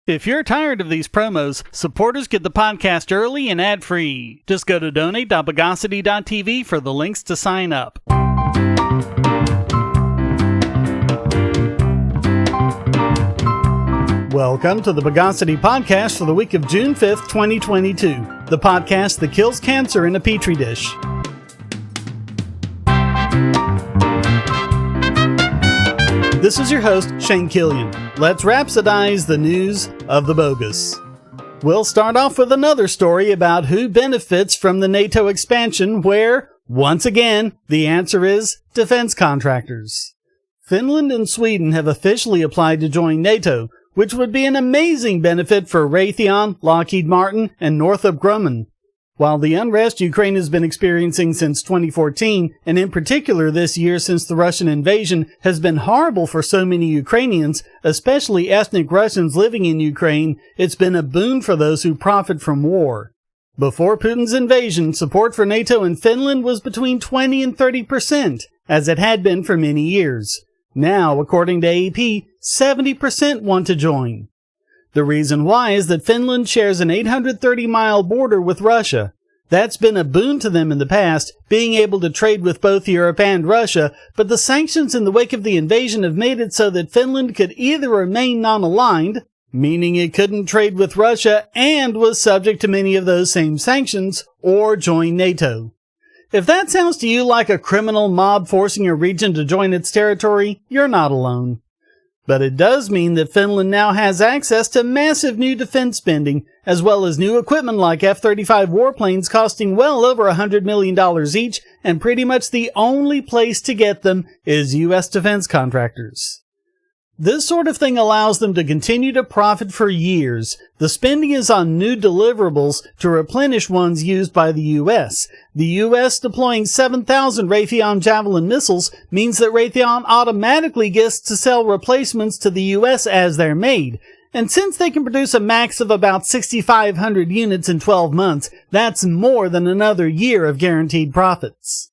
If you're tired of these promos, supporters get the podcast early and ad-free. Just go to donate.bogosity.tv for the links to sign up. Welcome to the Bogosity Podcast for the week of June 5th, 2022. The podcast that kills cancer in a petri dish. This is your host, Shane Killian. Let's rhapsodize the news of the bogus. We'll start off with another story about who benefits from the NATO expansion where, once again, the answer is defense contractors. Finland and Sweden have officially applied to join NATO, which would be an amazing benefit for Raytheon, Lockheed Martin, and Northrop Grumman. While the unrest Ukraine has been experiencing since 2014, and in particular this year since the Russian invasion, has been horrible for so many Ukrainians, especially ethnic Russians living in Ukraine, it's been a boon for those who profit from war. Before Putin's invasion, support for NATO in Finland was between 20 and 30%, as it had been for many years. Now, according to AEP, 70% want to join. The reason why is that Finland shares an 830-mile border with Russia. That's been a boon to them in the past, being able to trade with both Europe and Russia, but the sanctions in the wake of the invasion have made it so that Finland could either remain non-aligned, meaning it couldn't trade with Russia and was subject to many of those same sanctions, or join NATO. If that sounds to you like a criminal mob forcing a region to join its territory, you're not alone. But it does mean that Finland now has access to massive new defense spending, as well as new equipment like F-35 warplanes costing well over $100 million each, and pretty much the only place to get them is U.S. defense contractors. This sort of thing allows them to continue to profit for years. The spending is on new deliverables to replenish ones used by the U.S. The U.S. deploying 7,000 Raytheon Javelin missiles means that Raytheon automatically gets to sell replacements to the U.S. as they're made. And since they can produce a max of about 6,500 units in 12 months, that's more than another year of guaranteed profits.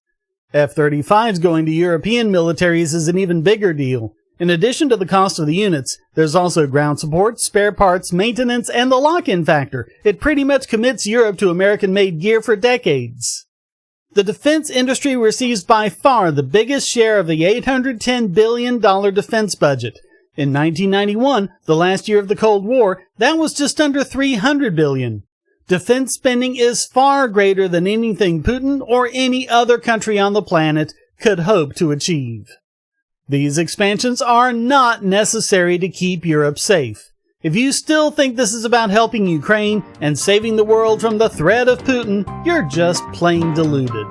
F-35s going to European militaries is an even bigger deal. In addition to the cost of the units, there's also ground support, spare parts, maintenance, and the lock-in factor. It pretty much commits Europe to American-made gear for decades. The defense industry receives by far the biggest share of the $810 billion defense budget. In 1991, the last year of the Cold War, that was just under $300 billion. Defense spending is far greater than anything Putin or any other country on the planet could hope to achieve. These expansions are not necessary to keep Europe safe. If you still think this is about helping Ukraine and saving the world from the threat of Putin, you're just plain deluded.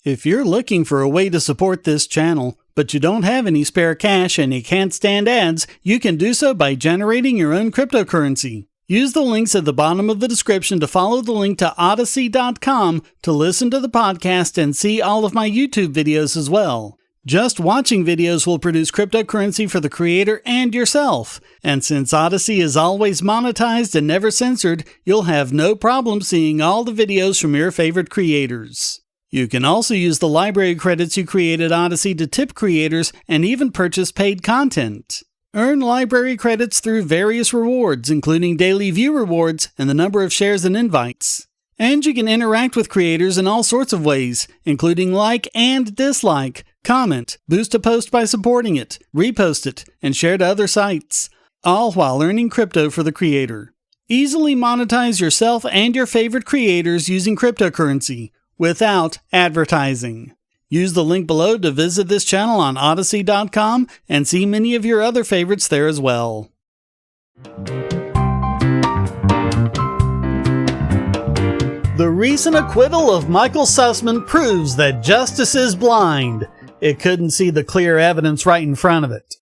If you're looking for a way to support this channel, but you don't have any spare cash and you can't stand ads, you can do so by generating your own cryptocurrency. Use the links at the bottom of the description to follow the link to Odysee.com to listen to the podcast and see all of my YouTube videos as well. Just watching videos will produce cryptocurrency for the creator and yourself. And since Odysee is always monetized and never censored, you'll have no problem seeing all the videos from your favorite creators. You can also use the library credits you create at Odysee to tip creators and even purchase paid content. Earn library credits through various rewards, including daily view rewards and the number of shares and invites. And you can interact with creators in all sorts of ways, including like and dislike, comment, boost a post by supporting it, repost it, and share to other sites, all while earning crypto for the creator. Easily monetize yourself and your favorite creators using cryptocurrency, without advertising. Use the link below to visit this channel on Odysee.com and see many of your other favorites there as well. The recent acquittal of Michael Sussman proves that justice is blind. It couldn't see the clear evidence right in front of it.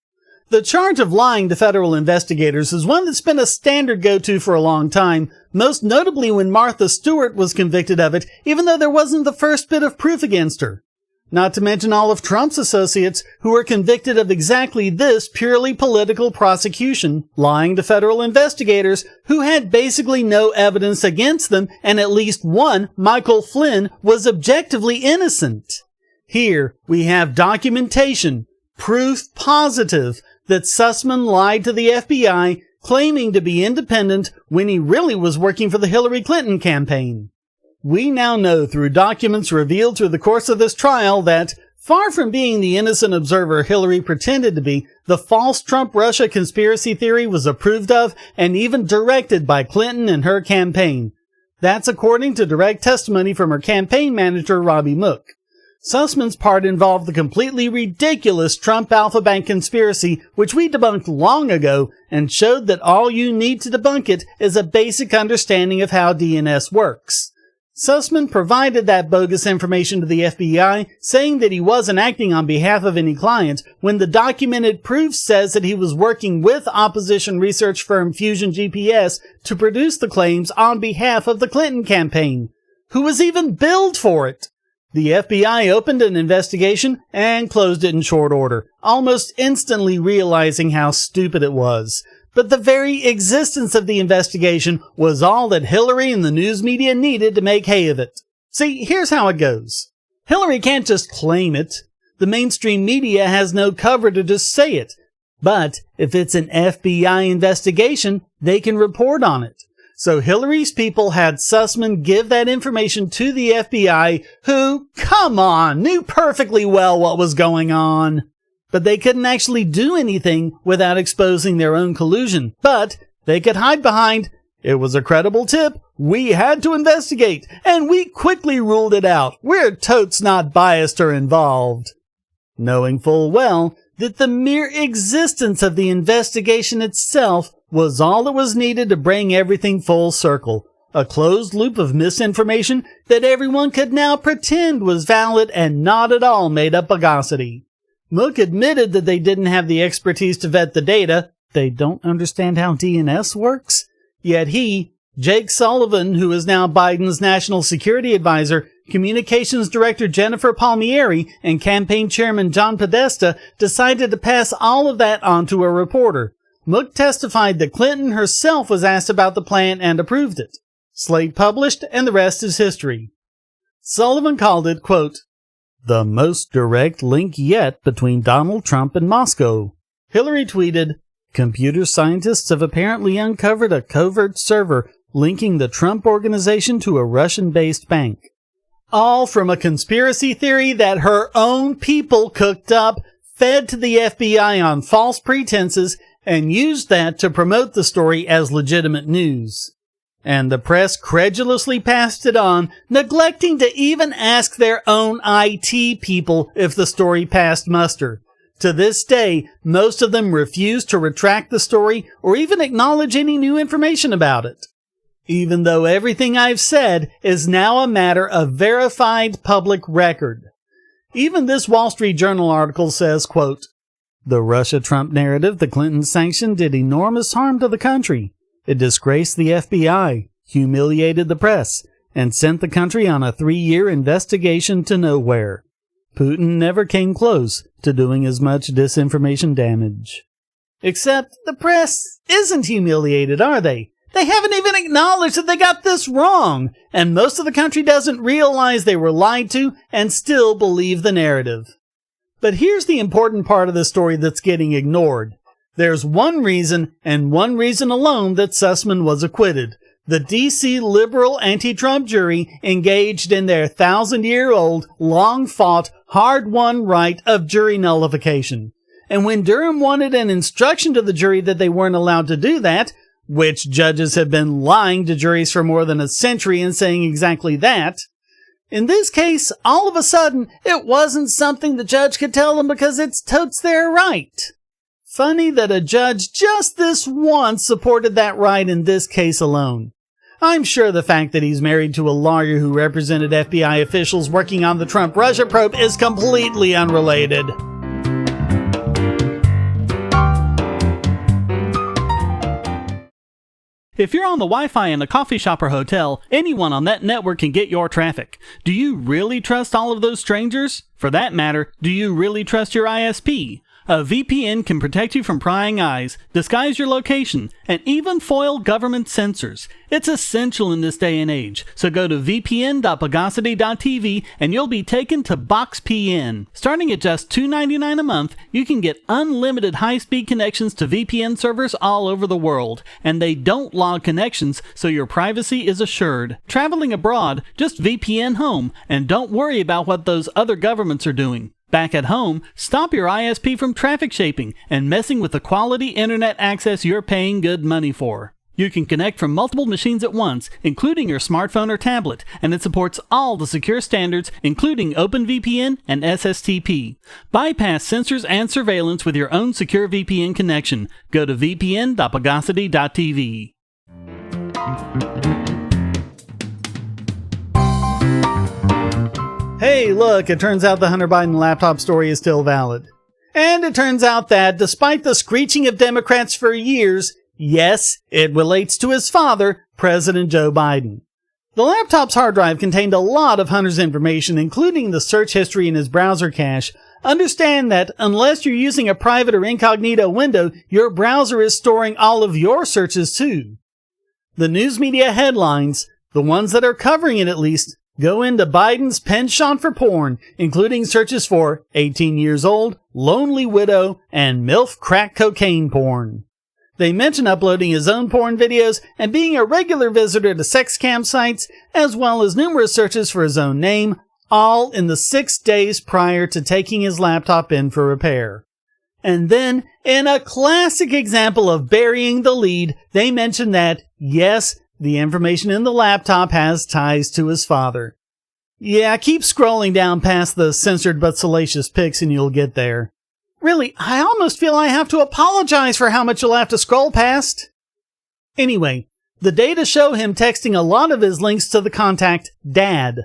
The charge of lying to federal investigators is one that's been a standard go-to for a long time, most notably when Martha Stewart was convicted of it, even though there wasn't the first bit of proof against her. Not to mention all of Trump's associates who were convicted of exactly this purely political prosecution, lying to federal investigators who had basically no evidence against them, and at least one, Michael Flynn, was objectively innocent. Here we have documentation, proof positive, that Sussman lied to the FBI, claiming to be independent when he really was working for the Hillary Clinton campaign. We now know through documents revealed through the course of this trial that, far from being the innocent observer Hillary pretended to be, the false Trump-Russia conspiracy theory was approved of and even directed by Clinton and her campaign. That's according to direct testimony from her campaign manager, Robbie Mook. Sussman's part involved the completely ridiculous Trump Alpha Bank conspiracy, which we debunked long ago and showed that all you need to debunk it is a basic understanding of how DNS works. Sussman provided that bogus information to the FBI, saying that he wasn't acting on behalf of any client, when the documented proof says that he was working with opposition research firm Fusion GPS to produce the claims on behalf of the Clinton campaign. Who was even billed for it? The FBI opened an investigation and closed it in short order, almost instantly realizing how stupid it was. But the very existence of the investigation was all that Hillary and the news media needed to make hay of it. See, here's how it goes. Hillary can't just claim it. The mainstream media has no cover to just say it. But if it's an FBI investigation, they can report on it. So Hillary's people had Sussman give that information to the FBI, who, come on, knew perfectly well what was going on. But they couldn't actually do anything without exposing their own collusion. But they could hide behind, it was a credible tip, we had to investigate, and we quickly ruled it out. We're totes not biased or involved. Knowing full well that the mere existence of the investigation itself was all that was needed to bring everything full circle. A closed loop of misinformation that everyone could now pretend was valid and not at all made up bogosity. Mook admitted that they didn't have the expertise to vet the data. They don't understand how DNS works. Yet he, Jake Sullivan, who is now Biden's national security advisor, communications director Jennifer Palmieri, and campaign chairman John Podesta, decided to pass all of that on to a reporter. Mook testified that Clinton herself was asked about the plan and approved it. Slate published, and the rest is history. Sullivan called it, quote, the most direct link yet between Donald Trump and Moscow. Hillary tweeted, computer scientists have apparently uncovered a covert server linking the Trump organization to a Russian-based bank. All from a conspiracy theory that her own people cooked up, fed to the FBI on false pretenses, and used that to promote the story as legitimate news. And the press credulously passed it on, neglecting to even ask their own IT people if the story passed muster. To this day, most of them refuse to retract the story or even acknowledge any new information about it. Even though everything I've said is now a matter of verified public record. Even this Wall Street Journal article says, quote, the Russia-Trump narrative the Clintons sanctioned did enormous harm to the country. It disgraced the FBI, humiliated the press, and sent the country on a 3-year investigation to nowhere. Putin never came close to doing as much disinformation damage. Except the press isn't humiliated, are they? They haven't even acknowledged that they got this wrong, and most of the country doesn't realize they were lied to and still believe the narrative. But here's the important part of the story that's getting ignored. There's one reason, and one reason alone, that Sussman was acquitted. The D.C. liberal anti-Trump jury engaged in their 1,000-year-old, long-fought, hard-won right of jury nullification. And when Durham wanted an instruction to the jury that they weren't allowed to do that, which judges have been lying to juries for more than a century and saying exactly that, in this case, all of a sudden, it wasn't something the judge could tell them because it's totes their right. Funny that a judge just this once supported that right in this case alone. I'm sure the fact that he's married to a lawyer who represented FBI officials working on the Trump-Russia probe is completely unrelated. If you're on the Wi-Fi in a coffee shop or hotel, anyone on that network can get your traffic. Do you really trust all of those strangers? For that matter, do you really trust your ISP? A VPN can protect you from prying eyes, disguise your location, and even foil government censors. It's essential in this day and age, so go to vpn.bogosity.tv and you'll be taken to BoxPN. Starting at just $2.99 a month, you can get unlimited high-speed connections to VPN servers all over the world, and they don't log connections, so your privacy is assured. Traveling abroad, just VPN home, and don't worry about what those other governments are doing. Back at home, stop your ISP from traffic shaping and messing with the quality internet access you're paying good money for. You can connect from multiple machines at once, including your smartphone or tablet, and it supports all the secure standards, including OpenVPN and SSTP. Bypass censors and surveillance with your own secure VPN connection. Go to vpn.bogosity.tv. Hey, look, it turns out the Hunter Biden laptop story is still valid. And it turns out that, despite the screeching of Democrats for years, yes, it relates to his father, President Joe Biden. The laptop's hard drive contained a lot of Hunter's information, including the search history in his browser cache. Understand that unless you're using a private or incognito window, your browser is storing all of your searches too. The news media headlines, the ones that are covering it at least, go into Biden's penchant for porn, including searches for 18 years old, lonely widow, and MILF crack cocaine porn. They mention uploading his own porn videos and being a regular visitor to sex cam sites, as well as numerous searches for his own name, all in the 6 days prior to taking his laptop in for repair. And then, in a classic example of burying the lead, they mention that, yes, the information in the laptop has ties to his father. Yeah, keep scrolling down past the censored but salacious pics and you'll get there. Really, I almost feel I have to apologize for how much you'll have to scroll past. Anyway, the data show him texting a lot of his links to the contact Dad.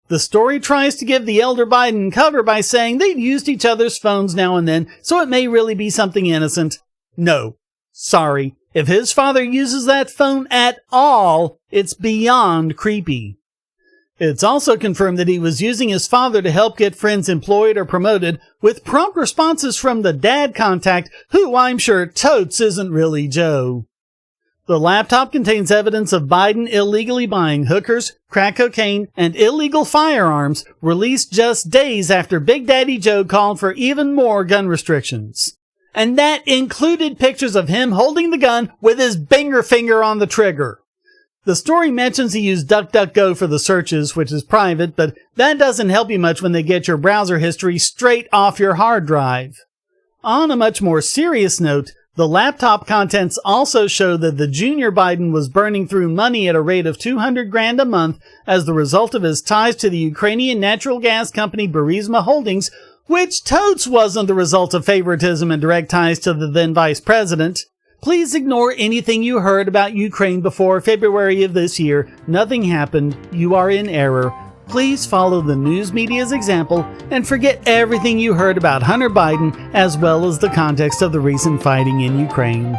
The story tries to give the elder Biden cover by saying they've used each other's phones now and then, so it may really be something innocent. No. Sorry. If his father uses that phone at all, it's beyond creepy. It's also confirmed that he was using his father to help get friends employed or promoted, with prompt responses from the dad contact, who I'm sure totes isn't really Joe. The laptop contains evidence of Biden illegally buying hookers, crack cocaine, and illegal firearms, released just days after Big Daddy Joe called for even more gun restrictions. And that included pictures of him holding the gun with his finger on the trigger. The story mentions he used DuckDuckGo for the searches, which is private, but that doesn't help you much when they get your browser history straight off your hard drive. On a much more serious note, the laptop contents also show that the junior Biden was burning through money at a rate of $200,000 a month as the result of his ties to the Ukrainian natural gas company Burisma Holdings, which totes wasn't the result of favoritism and direct ties to the then vice president. Please ignore anything you heard about Ukraine before February of this year. Nothing happened. You are in error. Please follow the news media's example and forget everything you heard about Hunter Biden, as well as the context of the recent fighting in Ukraine.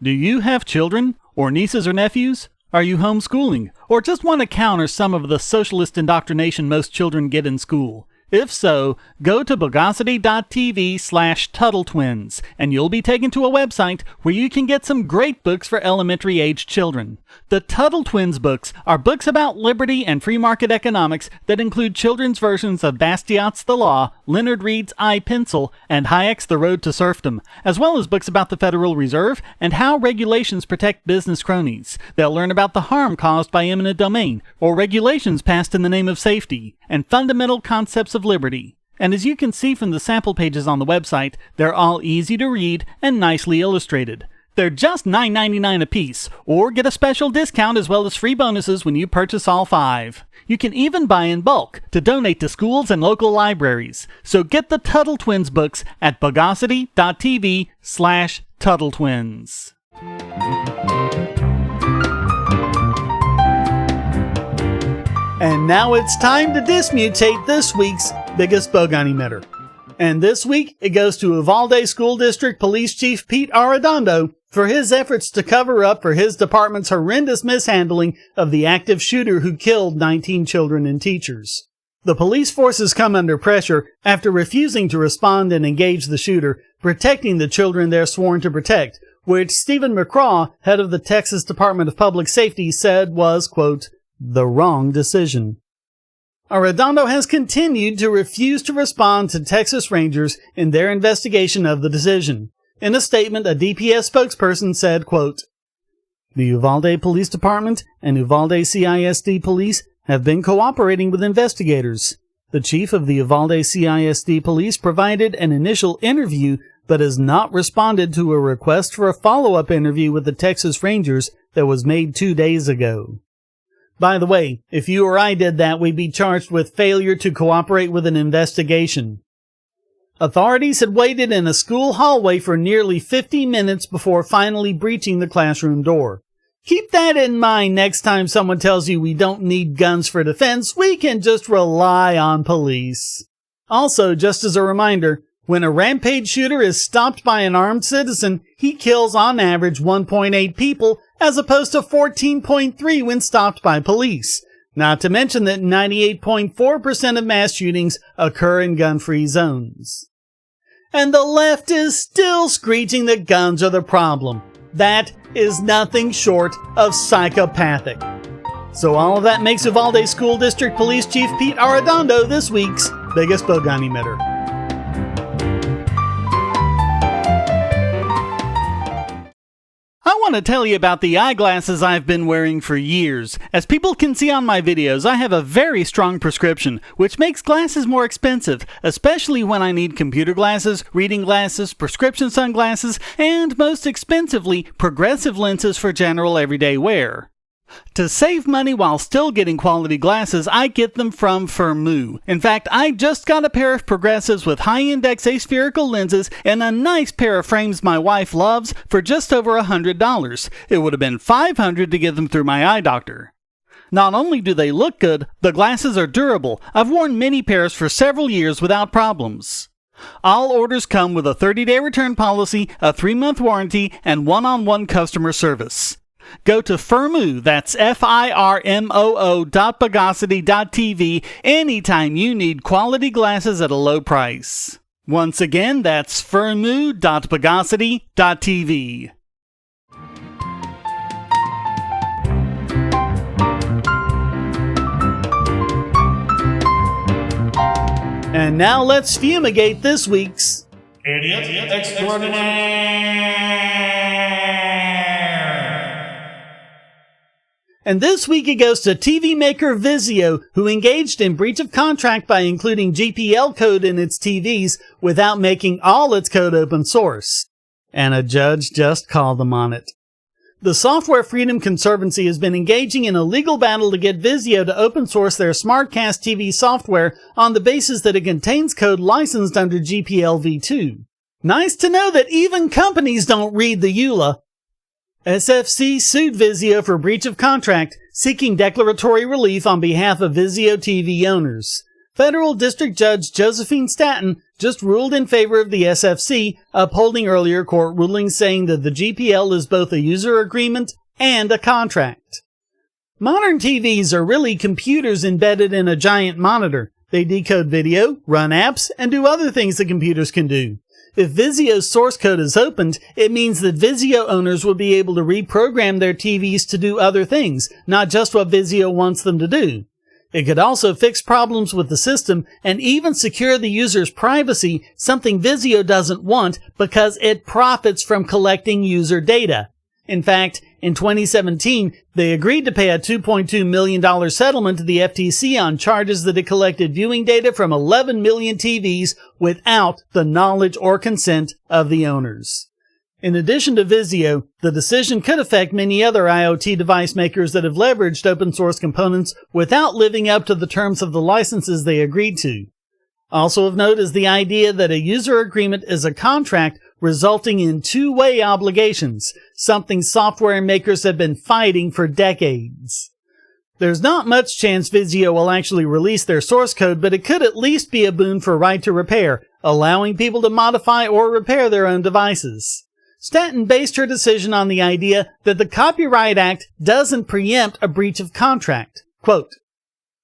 Do you have children, or nieces or nephews? Are you homeschooling, or just want to counter some of the socialist indoctrination most children get in school? If so, go to bogosity.tv/TuttleTwins, and you'll be taken to a website where you can get some great books for elementary-age children. The Tuttle Twins books are books about liberty and free market economics that include children's versions of Bastiat's The Law, Leonard Read's I, Pencil, and Hayek's The Road to Serfdom, as well as books about the Federal Reserve and how regulations protect business cronies. They'll learn about the harm caused by eminent domain, or regulations passed in the name of safety, and fundamental concepts of liberty. And as you can see from the sample pages on the website, they're all easy to read and nicely illustrated. They're just $9.99 a piece, or get a special discount as well as free bonuses when you purchase all 5. You can even buy in bulk to donate to schools and local libraries. So get the Tuttle Twins books at bogosity.tv/TuttleTwins. And now it's time to dismutate this week's biggest bogon emitter. And this week, it goes to Uvalde School District Police Chief Pete Arredondo for his efforts to cover up for his department's horrendous mishandling of the active shooter who killed 19 children and teachers. The police forces come under pressure after refusing to respond and engage the shooter, protecting the children they're sworn to protect, which Stephen McCraw, head of the Texas Department of Public Safety, said was, quote, the wrong decision. Arredondo has continued to refuse to respond to Texas Rangers in their investigation of the decision. In a statement, a DPS spokesperson said, quote, the Uvalde Police Department and Uvalde CISD Police have been cooperating with investigators. The chief of the Uvalde CISD Police provided an initial interview but has not responded to a request for a follow-up interview with the Texas Rangers that was made 2 days ago. By the way, if you or I did that, we'd be charged with failure to cooperate with an investigation. Authorities had waited in a school hallway for nearly 50 minutes before finally breaching the classroom door. Keep that in mind next time someone tells you we don't need guns for defense, we can just rely on police. Also, just as a reminder, when a rampage shooter is stopped by an armed citizen, he kills on average 1.8 people as opposed to 14.3 when stopped by police. Not to mention that 98.4% of mass shootings occur in gun-free zones. And the left is still screeching that guns are the problem. That is nothing short of psychopathic. So all of that makes Uvalde School District Police Chief Pete Arredondo this week's biggest bogon emitter. I want to tell you about the eyeglasses I've been wearing for years. As people can see on my videos, I have a very strong prescription, which makes glasses more expensive, especially when I need computer glasses, reading glasses, prescription sunglasses, and most expensively, progressive lenses for general everyday wear. To save money while still getting quality glasses, I get them from Firmoo. In fact, I just got a pair of progressives with high-index aspherical lenses and a nice pair of frames my wife loves for just over $100. It would have been $500 to get them through my eye doctor. Not only do they look good, the glasses are durable. I've worn many pairs for several years without problems. All orders come with a 30-day return policy, a 3-month warranty, and one-on-one customer service. Go to Firmoo, that's FIRMOO.Bogosity.tv anytime you need quality glasses at a low price. Once again, that's Firmoo.Bogosity.tv. And now let's fumigate this week's Idiot Extraordinaire. And this week it goes to TV maker Vizio, who engaged in breach of contract by including GPL code in its TVs without making all its code open source. And a judge just called them on it. The Software Freedom Conservancy has been engaging in a legal battle to get Vizio to open source their SmartCast TV software on the basis that it contains code licensed under GPL v2. Nice to know that even companies don't read the EULA. SFC sued Vizio for breach of contract, seeking declaratory relief on behalf of Vizio TV owners. Federal District Judge Josephine Staton just ruled in favor of the SFC, upholding earlier court rulings saying that the GPL is both a user agreement and a contract. Modern TVs are really computers embedded in a giant monitor. They decode video, run apps, and do other things that computers can do. If Vizio's source code is opened, it means that Vizio owners will be able to reprogram their TVs to do other things, not just what Vizio wants them to do. It could also fix problems with the system and even secure the user's privacy, something Vizio doesn't want because it profits from collecting user data. In fact, in 2017, they agreed to pay a $2.2 million settlement to the FTC on charges that it collected viewing data from 11 million TVs without the knowledge or consent of the owners. In addition to Vizio, the decision could affect many other IoT device makers that have leveraged open source components without living up to the terms of the licenses they agreed to. Also of note is the idea that a user agreement is a contract resulting in two-way obligations, something software makers have been fighting for decades. There's not much chance Vizio will actually release their source code, but it could at least be a boon for right to repair, allowing people to modify or repair their own devices. Stanton based her decision on the idea that the Copyright Act doesn't preempt a breach of contract. Quote,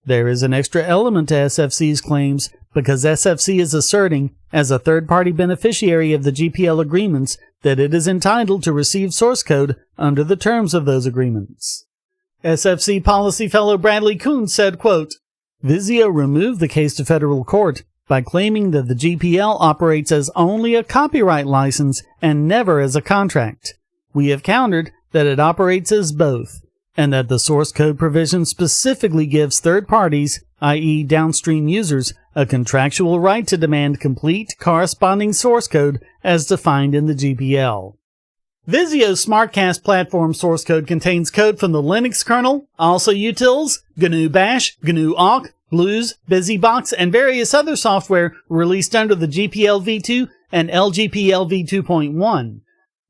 "There is an extra element to SFC's claims because SFC is asserting, as a third-party beneficiary of the GPL agreements, that it is entitled to receive source code under the terms of those agreements." SFC policy fellow Bradley Kuhn said, quote, "Vizio removed the case to federal court by claiming that the GPL operates as only a copyright license and never as a contract. We have countered that it operates as both, and that the source code provision specifically gives third parties, i.e. downstream users, a contractual right to demand complete corresponding source code as defined in the GPL." Vizio's SmartCast platform source code contains code from the Linux kernel, also utils, GNU Bash, GNU Awk, Blues, BusyBox, and various other software released under the GPL v2 and LGPL v2.1.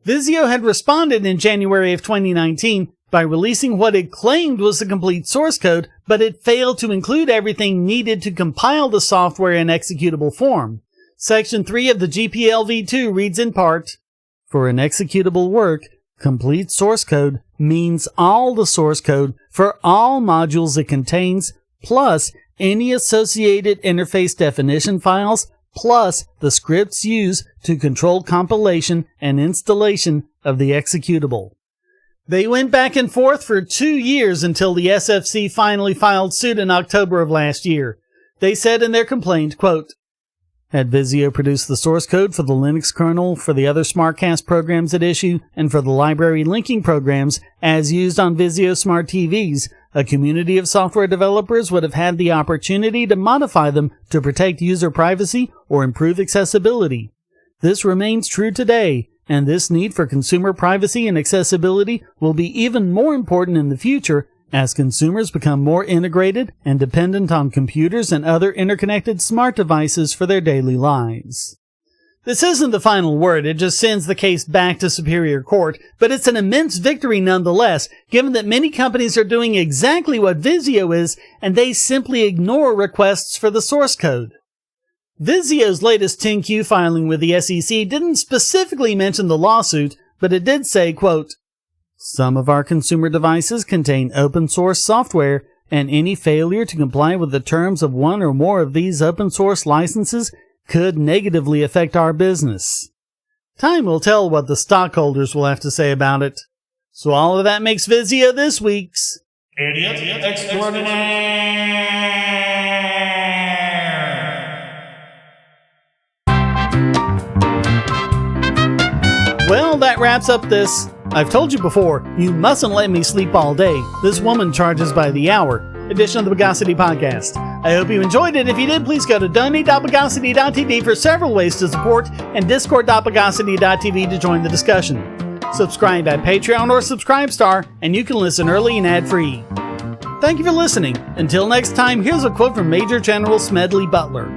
Vizio had responded in January of 2019 by releasing what it claimed was the complete source code, but it failed to include everything needed to compile the software in executable form. Section 3 of the GPL v2 reads in part, "For an executable work, complete source code means all the source code for all modules it contains, plus any associated interface definition files, plus the scripts used to control compilation and installation of the executable." They went back and forth for 2 years until the SFC finally filed suit in October of last year. They said in their complaint, quote, "Had Vizio produced the source code for the Linux kernel for the other SmartCast programs at issue and for the library linking programs as used on Vizio Smart TVs, a community of software developers would have had the opportunity to modify them to protect user privacy or improve accessibility. This remains true today, and this need for consumer privacy and accessibility will be even more important in the future as consumers become more integrated and dependent on computers and other interconnected smart devices for their daily lives." This isn't the final word, it just sends the case back to Superior Court, but it's an immense victory nonetheless, given that many companies are doing exactly what Vizio is, and they simply ignore requests for the source code. Vizio's latest 10Q filing with the SEC didn't specifically mention the lawsuit, but it did say, quote, "Some of our consumer devices contain open source software, and any failure to comply with the terms of one or more of these open source licenses could negatively affect our business." Time will tell what the stockholders will have to say about it. So all of that makes Vizio this week's Idiot Extraordinaire. Well, that wraps up this. I've told you before, you mustn't let me sleep all day. This woman charges by the hour edition of the Bogosity Podcast. I hope you enjoyed it. If you did, please go to donate.bogosity.tv for several ways to support and discord.bogosity.tv to join the discussion. Subscribe at Patreon or Subscribestar, and you can listen early and ad-free. Thank you for listening. Until next time, here's a quote from Major General Smedley Butler.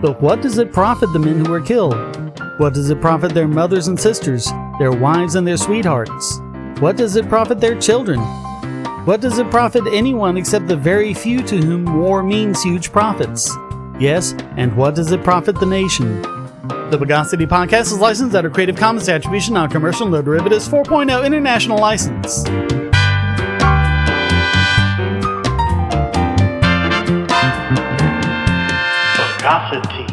"But what does it profit the men who are killed? What does it profit their mothers and sisters, their wives and their sweethearts? What does it profit their children? What does it profit anyone except the very few to whom war means huge profits? Yes, and what does it profit the nation?" The Bogosity Podcast is licensed under Creative Commons Attribution, Non-Commercial, No Derivatives 4.0 International License. Bogosity.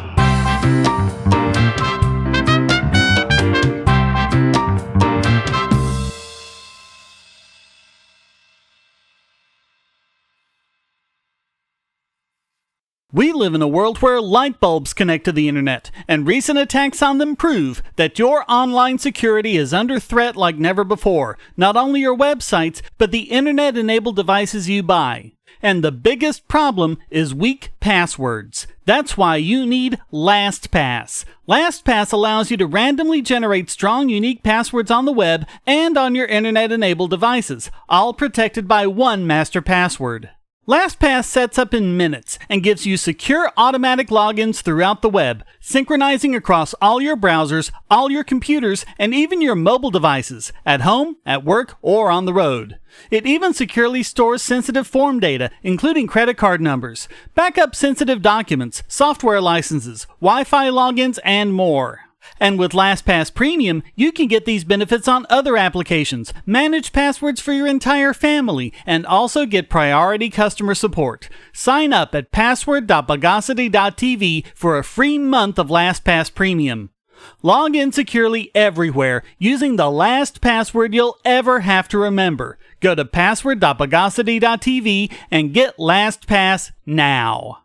We live in a world where light bulbs connect to the internet, and recent attacks on them prove that your online security is under threat like never before. Not only your websites, but the internet-enabled devices you buy. And the biggest problem is weak passwords. That's why you need LastPass. LastPass allows you to randomly generate strong, unique passwords on the web and on your internet-enabled devices, all protected by one master password. LastPass sets up in minutes and gives you secure automatic logins throughout the web, synchronizing across all your browsers, all your computers, and even your mobile devices, at home, at work, or on the road. It even securely stores sensitive form data, including credit card numbers, backup sensitive documents, software licenses, Wi-Fi logins, and more. And with LastPass Premium, you can get these benefits on other applications, manage passwords for your entire family, and also get priority customer support. Sign up at password.bogosity.tv for a free month of LastPass Premium. Log in securely everywhere using the last password you'll ever have to remember. Go to password.bogosity.tv and get LastPass now.